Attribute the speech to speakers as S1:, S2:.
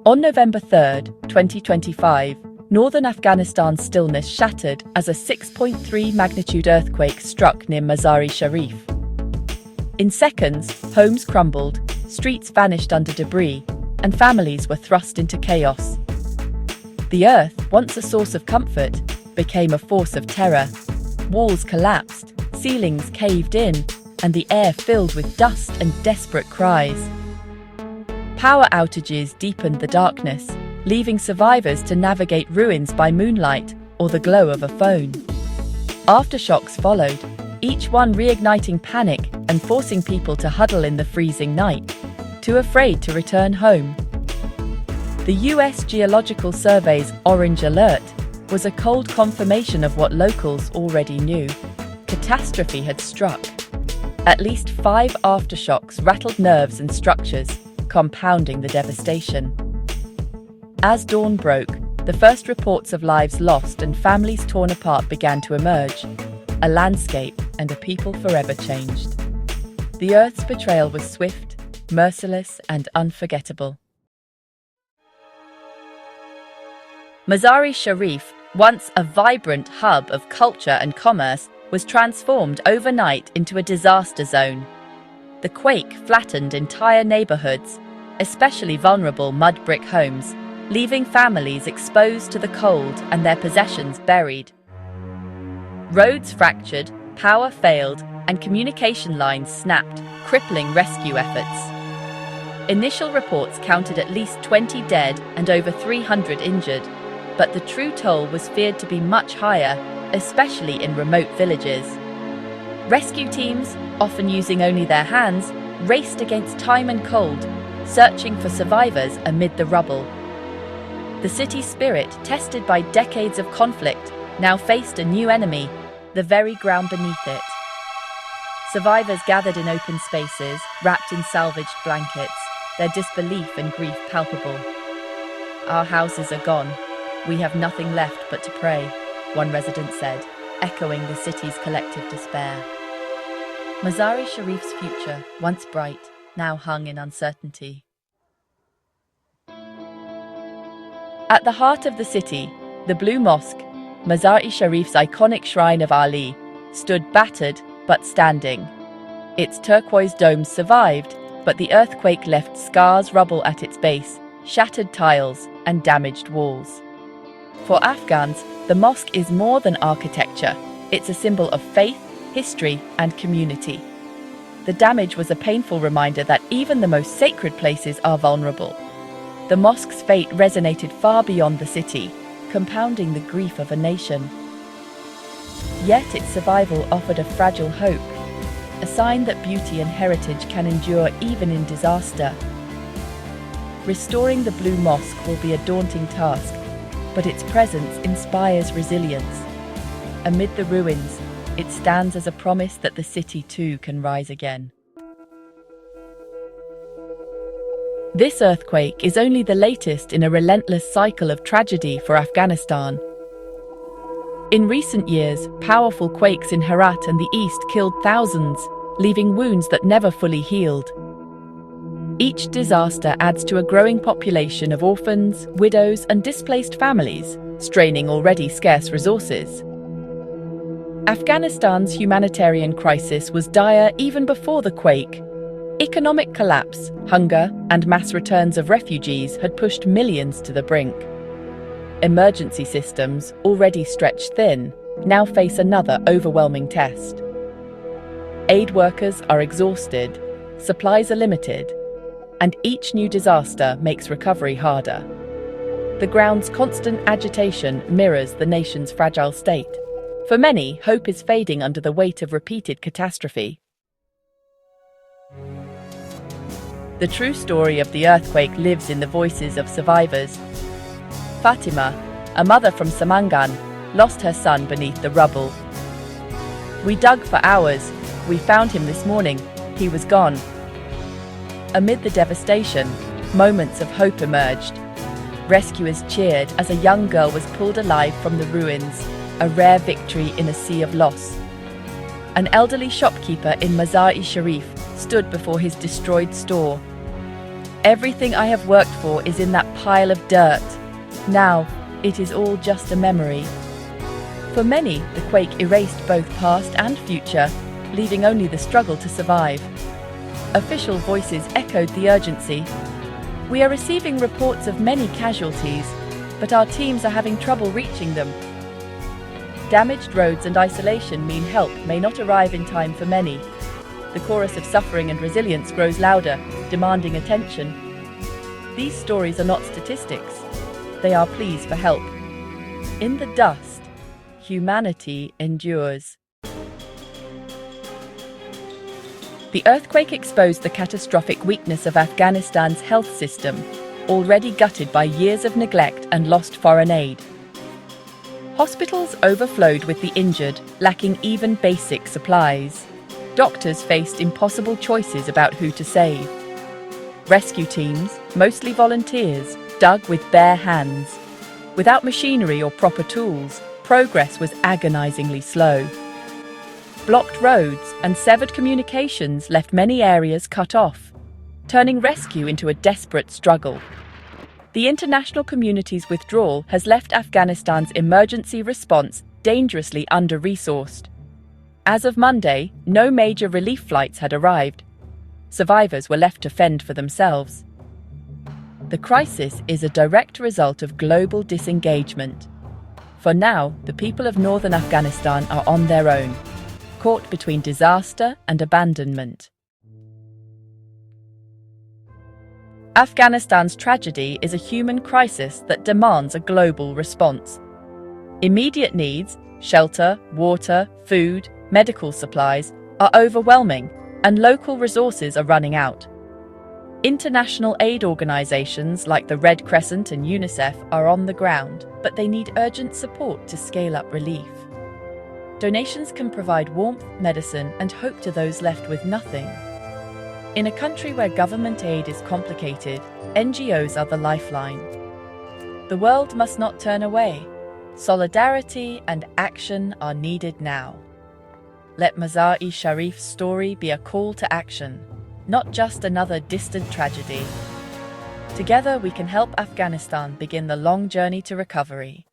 S1: On November 3, 2025, northern Afghanistan's stillness shattered as a 6.3 magnitude earthquake struck near Mazar-i-Sharif. In seconds, homes crumbled, streets vanished under debris, and families were thrust into chaos. The earth, once a source of comfort, became a force of terror. Walls collapsed, ceilings caved in, and the air filled with dust and desperate cries. Power outages deepened the darkness, leaving survivors to navigate ruins by moonlight or the glow of a phone. Aftershocks followed, each one reigniting panic and forcing people to huddle in the freezing night, too afraid to return home. The US Geological Survey's orange alert was a cold confirmation of what locals already knew. Catastrophe had struck. At least 5 aftershocks rattled nerves and structures, compounding the devastation. As dawn broke, the first reports of lives lost and families torn apart began to emerge. A landscape and a people forever changed. The Earth's betrayal was swift, merciless, and unforgettable. Mazar-i-Sharif, once a vibrant hub of culture and commerce, was transformed overnight into a disaster zone. The quake flattened entire neighborhoods, especially vulnerable mud brick homes, leaving families exposed to the cold and their possessions buried. Roads fractured, power failed, and communication lines snapped, crippling rescue efforts. Initial reports counted at least 20 dead and over 300 injured, but the true toll was feared to be much higher, especially in remote villages. Rescue teams, often using only their hands, raced against time and cold, searching for survivors amid the rubble. The city's spirit, tested by decades of conflict, now faced a new enemy, the very ground beneath it. Survivors gathered in open spaces, wrapped in salvaged blankets, their disbelief and grief palpable. "Our houses are gone. We have nothing left but to pray," one resident said, echoing the city's collective despair. Mazar-i-Sharif's future, once bright, now hung in uncertainty. At the heart of the city, the Blue Mosque, Mazar-i-Sharif's iconic shrine of Ali, stood battered but standing. Its turquoise domes survived, but the earthquake left scars, rubble at its base, shattered tiles, and damaged walls. For Afghans, the mosque is more than architecture. It's a symbol of faith, history, and community. The damage was a painful reminder that even the most sacred places are vulnerable. The mosque's fate resonated far beyond the city, compounding the grief of a nation. Yet its survival offered a fragile hope, a sign that beauty and heritage can endure even in disaster. Restoring the Blue Mosque will be a daunting task, but its presence inspires resilience. Amid the ruins, it stands as a promise that the city too can rise again. This earthquake is only the latest in a relentless cycle of tragedy for Afghanistan. In recent years, powerful quakes in Herat and the east killed thousands, leaving wounds that never fully healed. Each disaster adds to a growing population of orphans, widows, and displaced families, straining already scarce resources. Afghanistan's humanitarian crisis was dire even before the quake. Economic collapse, hunger, and mass returns of refugees had pushed millions to the brink. Emergency systems, already stretched thin, now face another overwhelming test. Aid workers are exhausted, supplies are limited, and each new disaster makes recovery harder. The ground's constant agitation mirrors the nation's fragile state. For many, hope is fading under the weight of repeated catastrophe. The true story of the earthquake lives in the voices of survivors. Fatima, a mother from Samangan, lost her son beneath the rubble. "We dug for hours. We found him this morning. He was gone." Amid the devastation, moments of hope emerged. Rescuers cheered as a young girl was pulled alive from the ruins, a rare victory in a sea of loss. An elderly shopkeeper in Mazar-i-Sharif stood before his destroyed store. Everything I have worked for is in that pile of dirt. Now, it is all just a memory. For many, the quake erased both past and future, leaving only the struggle to survive. Official voices echoed the urgency. We are receiving reports of many casualties, but our teams are having trouble reaching them. Damaged roads and isolation mean help may not arrive in time for many. The chorus of suffering and resilience grows louder, demanding attention. These stories are not statistics. They are pleas for help. In the dust, humanity endures. The earthquake exposed the catastrophic weakness of Afghanistan's health system, already gutted by years of neglect and lost foreign aid. Hospitals overflowed with the injured, lacking even basic supplies. Doctors faced impossible choices about who to save. Rescue teams, mostly volunteers, dug with bare hands. Without machinery or proper tools, progress was agonizingly slow. Blocked roads and severed communications left many areas cut off, turning rescue into a desperate struggle. The international community's withdrawal has left Afghanistan's emergency response dangerously under-resourced. As of Monday, no major relief flights had arrived. Survivors were left to fend for themselves. The crisis is a direct result of global disengagement. For now, the people of northern Afghanistan are on their own, caught between disaster and abandonment. Afghanistan's tragedy is a human crisis that demands a global response. Immediate needs, shelter, water, food, medical supplies, are overwhelming, and local resources are running out. International aid organizations like the Red Crescent and UNICEF are on the ground, but they need urgent support to scale up relief. Donations can provide warmth, medicine, and hope to those left with nothing. In a country where government aid is complicated, NGOs are the lifeline. The world must not turn away. Solidarity and action are needed now. Let Mazar-i-Sharif's story be a call to action, not just another distant tragedy. Together we can help Afghanistan begin the long journey to recovery.